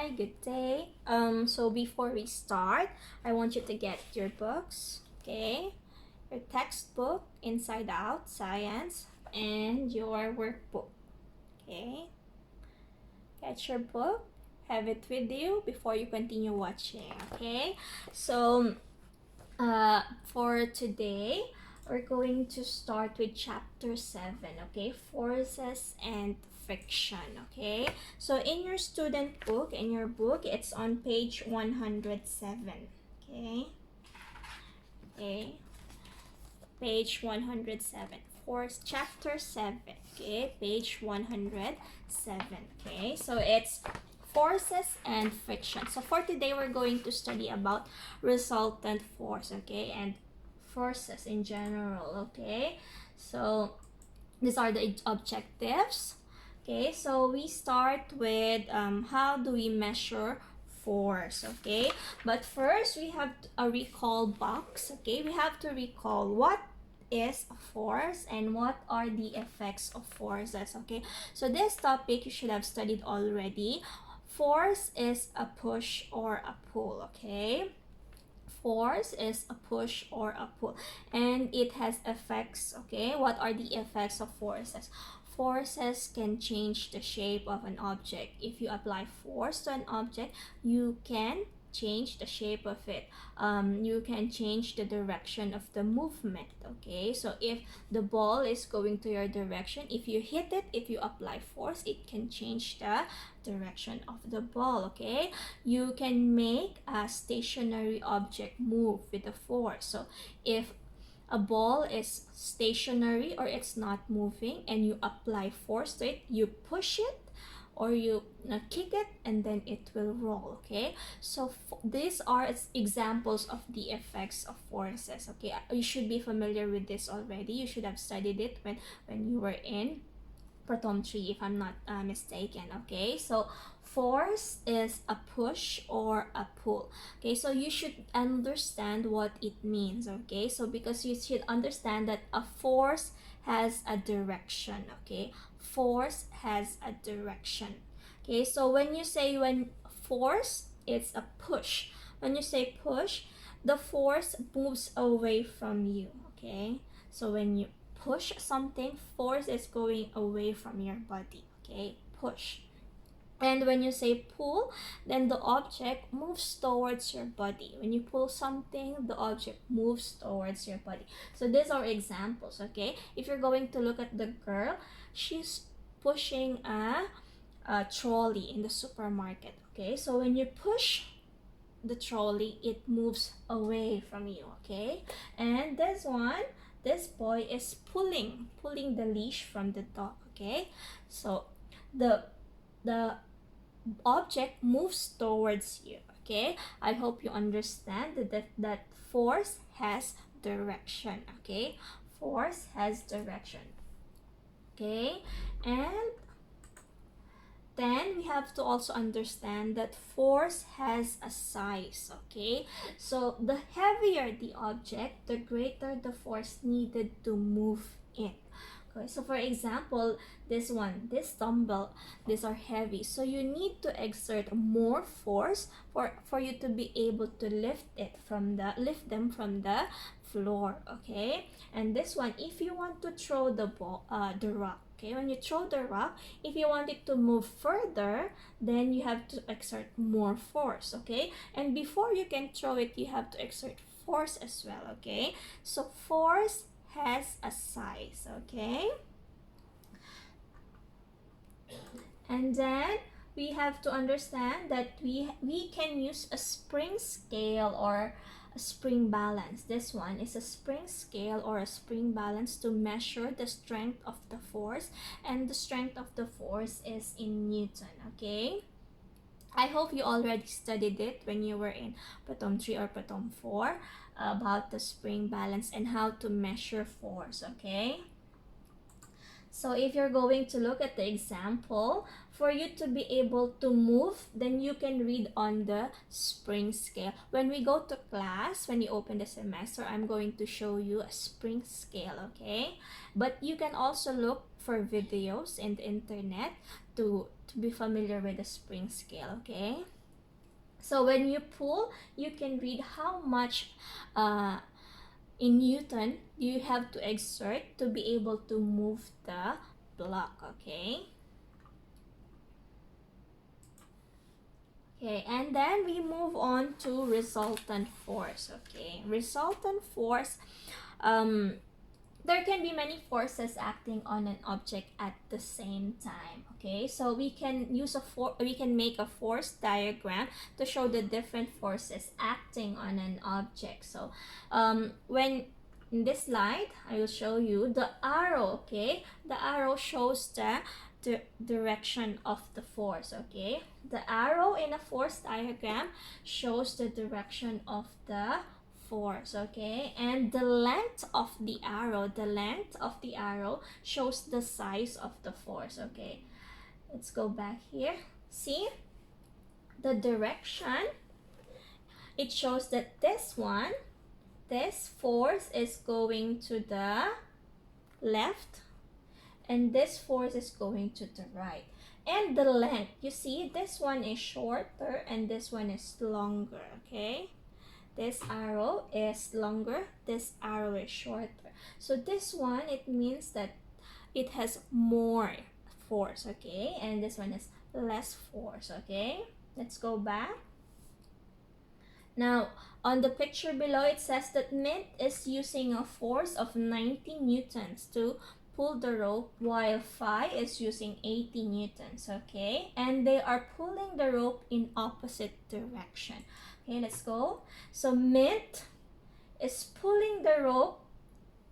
Hi, good day. So before we start, I want you to get your books, okay? Your textbook, Inside Out, Science, and your workbook, okay? Get your book, have it with you before you continue watching, okay? So, for today, we're going to start with chapter 7, okay? Forces and friction, okay? So in your student book, it's on page 107, okay? Okay, page 107, force chapter 7, okay? Page 107, okay? So it's forces and friction. So for today, we're going to study about resultant force, okay? And forces in general, okay? So these are the objectives, okay? So we start with how do we measure force, okay? But first we have a recall box, okay? We have to recall what is a force and what are the effects of forces, okay? So this topic you should have studied already. Force is a push or a pull, okay? Force is a push or a pull, and it has effects, okay? What are the effects of forces? Forces can change the shape of an object. If you apply force to an object, you can change the shape of it. You can change the direction of the movement, okay? So if the ball is going to your direction, if you hit it, if you apply force, it can change the direction of the ball, okay? You can make a stationary object move with a force. So if a ball is stationary or it's not moving and you apply force to it, you push it or you kick it, and then it will roll, okay? So these are examples of the effects of forces, okay? You should be familiar with this already. You should have studied it when you were in Proton 3, if I'm not mistaken, okay? So force is a push or a pull, okay? So you should understand what it means, okay? So because you should understand that a force has a direction, okay? Force has a direction, okay? So when force, it's a push. When you say push, the force moves away from you, okay? So when you push something, force is going away from your body, okay? Push. And when you say pull, then the object moves towards your body. When you pull something, the object moves towards your body. So these are examples, okay? If you're going to look at the girl, she's pushing a trolley in the supermarket, okay? So when you push the trolley, it moves away from you, okay? And this boy is pulling the leash from the dog, okay? So the object moves towards you, okay? I hope you understand that force has direction, okay? Force has direction, okay? And then we have to also understand that force has a size, okay? So the heavier the object, the greater the force needed to move it. Okay, so for example, this dumbbell, these are heavy. So you need to exert more force for you to be able to lift them from the floor, okay? And this one, if you want to throw the rock, okay, when you throw the rock, if you want it to move further, then you have to exert more force, okay? And before you can throw it, you have to exert force as well, okay? So force has a size, okay? And then we have to understand that we can use a spring scale or a spring balance. This one is a spring scale or a spring balance to measure the strength of the force, and the strength of the force is in Newton, okay? I hope you already studied it when you were in Proton 3 or Proton 4 about the spring balance and how to measure force, okay? So if you're going to look at the example, for you to be able to move, then you can read on the spring scale. When we go to class, when you open the semester, I'm going to show you a spring scale, okay? But you can also look for videos in the internet to be familiar with the spring scale, okay? So when you pull, you can read how much in Newton you have to exert to be able to move the block, okay? Okay, and then we move on to resultant force, okay? Resultant force, there can be many forces acting on an object at the same time, okay? So we can make a force diagram to show the different forces acting on an object. So when in this slide, I will show you the arrow, okay? The arrow shows the direction of the force, okay? The arrow in a force diagram shows the direction of the force, okay? And the length of the arrow shows the size of the force, okay? Let's go back here. See the direction, it shows that this force is going to the left and this force is going to the right. And the length, you see, this one is shorter and this one is longer, okay? This arrow is longer, this arrow is shorter. So this one, it means that it has more force, okay? And this one is less force, okay? Let's go back. Now, on the picture below, it says that Mint is using a force of 90 newtons to pull the rope, while Phi is using 80 newtons, okay? And they are pulling the rope in opposite direction. Okay, let's go. So Mint is pulling the rope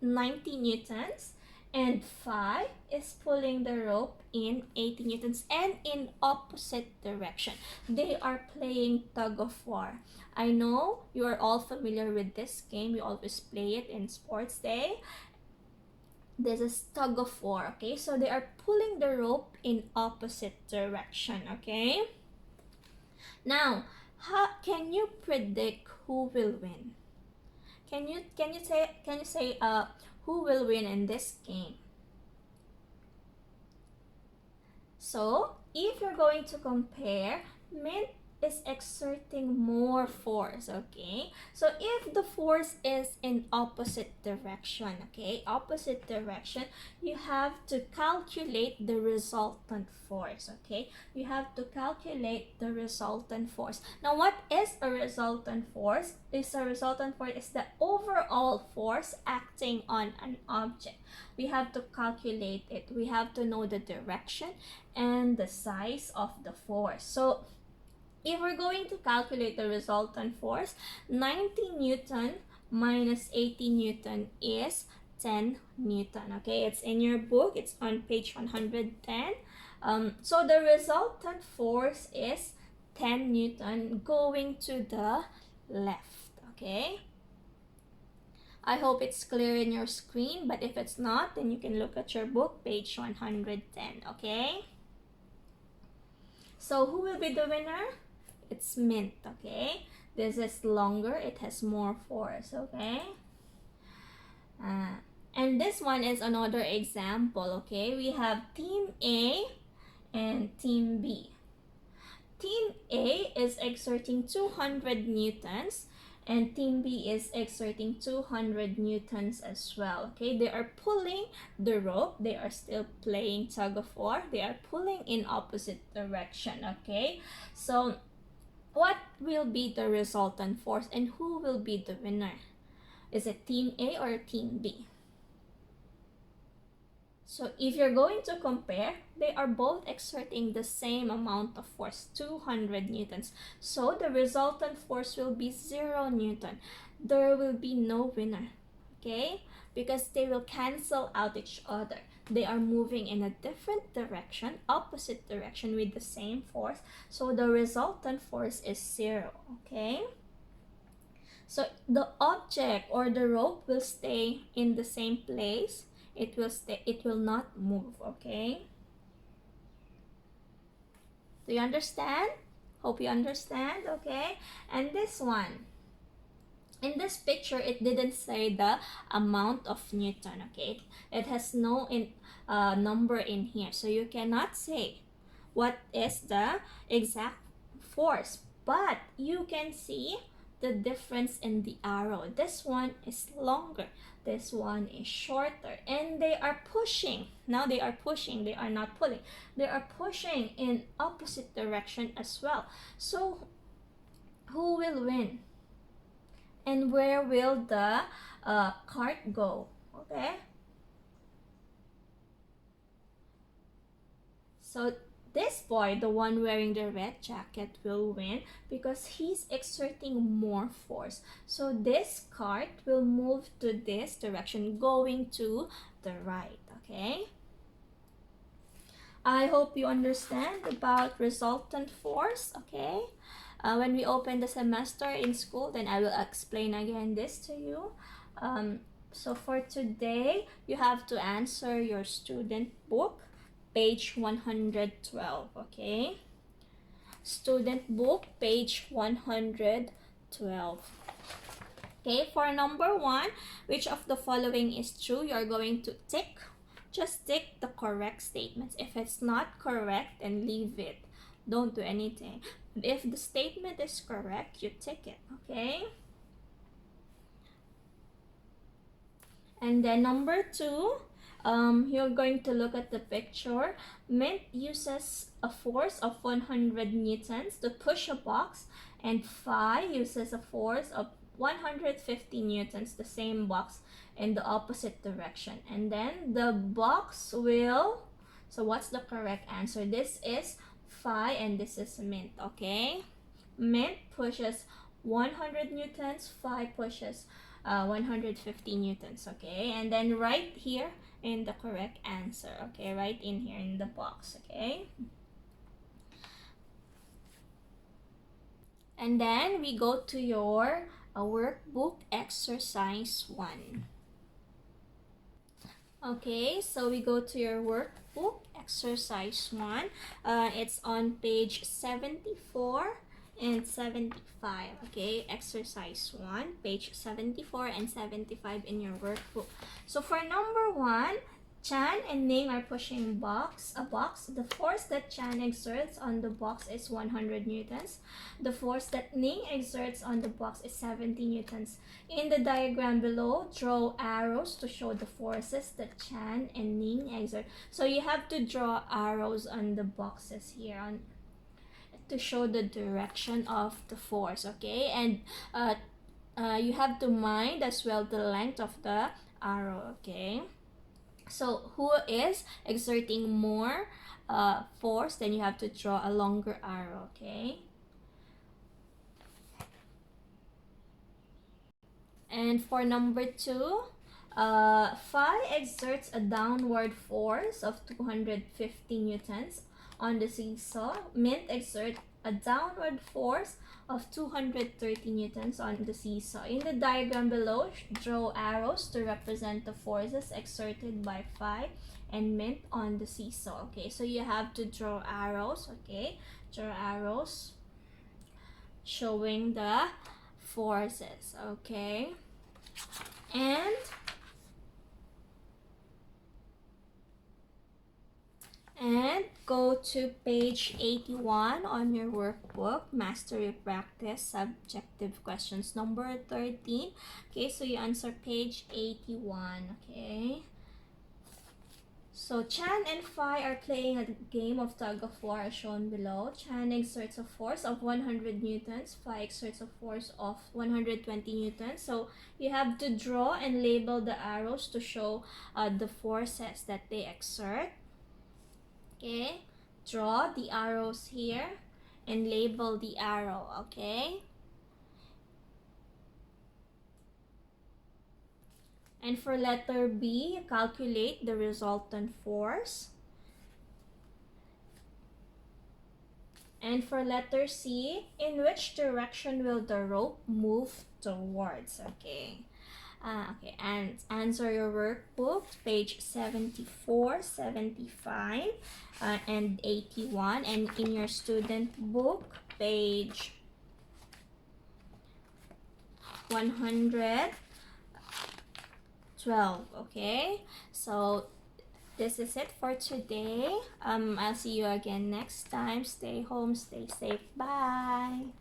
90 newtons and Phi is pulling the rope in 80 newtons and in opposite direction. They are playing tug of war. I know you are all familiar with this game. We always play it in sports day. This is tug of war, okay? So they are pulling the rope in opposite direction, okay? Now, can you predict who will win? Can you say who will win in this game? So if you're going to compare, Mint is exerting more force, okay? So if the force is in opposite direction, okay, opposite direction, you have to calculate the resultant force, okay? You have to calculate the resultant force. Now, what is a resultant force? A resultant force is the overall force acting on an object. We have to calculate it. We have to know the direction and the size of the force. So if we're going to calculate the resultant force, 90 Newton minus 80 Newton is 10 Newton. Okay, it's in your book. It's on page 110. So the resultant force is 10 Newton going to the left. Okay. I hope it's clear in your screen, but if it's not, then you can look at your book, page 110. Okay. So who will be the winner? It's Mint, okay? This is longer, it has more force, okay? And this one is another example, okay? We have Team A and Team B. Team A is exerting 200 newtons and Team B is exerting 200 newtons as well, okay? They are pulling the rope. They are still playing tug of war. They are pulling in opposite direction, okay? So what will be the resultant force and who will be the winner? Is it Team A or Team B? So if you're going to compare, they are both exerting the same amount of force, 200 newtons. So the resultant force will be 0 newton. There will be no winner, okay? Because they will cancel out each other. They are moving in a different direction, opposite direction with the same force. So the resultant force is 0, okay? So the object or the rope will stay in the same place. It will not move, okay? Do you understand? Hope you understand, okay? And this one, in this picture, it didn't say the amount of Newton, okay? It has no number in here, so you cannot say what is the exact force. but you can see the difference in the arrow. This one is longer, this one is shorter, and they are pushing. Now they are pushing, they are not pulling. They are pushing in opposite direction as well. So who will win? And where will the cart go? Okay, so this boy, the one wearing the red jacket, will win because he's exerting more force. So this cart will move to this direction, going to the right. Okay, I hope you understand about resultant force. Okay, when we open the semester in school, then I will explain again this to you. So for today, you have to answer your student book, page 112. Okay, student book, page 112. Okay, for number 1, which of the following is true? You're going to tick. Just tick the correct statements. If it's not correct, then leave it. Don't do anything. If the statement is correct, you tick it. Okay, and then number 2, you're going to look at the picture. Mint uses a force of 100 newtons to push a box, and Phi uses a force of 150 newtons, the same box, in the opposite direction. And then the box will, so what's the correct answer? This is Phi and this is Mint. Okay, Mint pushes 100 newtons, Phi pushes 150 newtons. Okay, and then right here in the correct answer. Okay, right in here in the box. Okay, and then we go to your workbook exercise 1. Okay, so we go to your workbook exercise 1. It's on page 74 and 75. Okay, exercise 1, page 74 and 75 in your workbook. So for number 1, Chan and Ning are pushing a box. The force that Chan exerts on the box is 100 newtons. The force that Ning exerts on the box is 70 newtons. In the diagram below, draw arrows to show the forces that Chan and Ning exert. So you have to draw arrows on the boxes here on to show the direction of the force. Okay, and you have to mind as well the length of the arrow. Okay, so who is exerting more force, then you have to draw a longer arrow. Okay, and for number 2, Phi exerts a downward force of 250 newtons on the seesaw. Mint exerts a downward force of 230 newtons on the seesaw. In the diagram below, draw arrows to represent the forces exerted by Phi and Mint on the seesaw. Okay, so you have to draw arrows. Okay, draw arrows showing the forces. Okay, and go to page 81 on your workbook, Mastery Practice, Subjective Questions number 13. Okay, so you answer page 81. Okay, so Chan and Phi are playing a game of tug of war as shown below. Chan exerts a force of 100 newtons, Phi exerts a force of 120 newtons. So you have to draw and label the arrows to show the forces that they exert. Okay, draw the arrows here and label the arrow. Okay, and for letter B, calculate the resultant force. And for letter C, in which direction will the rope move towards? Okay. Okay, and answer your workbook, page 74, 75, and 81, and in your student book, page 112. Okay, so this is it for today. I'll see you again next time. Stay home, stay safe. Bye.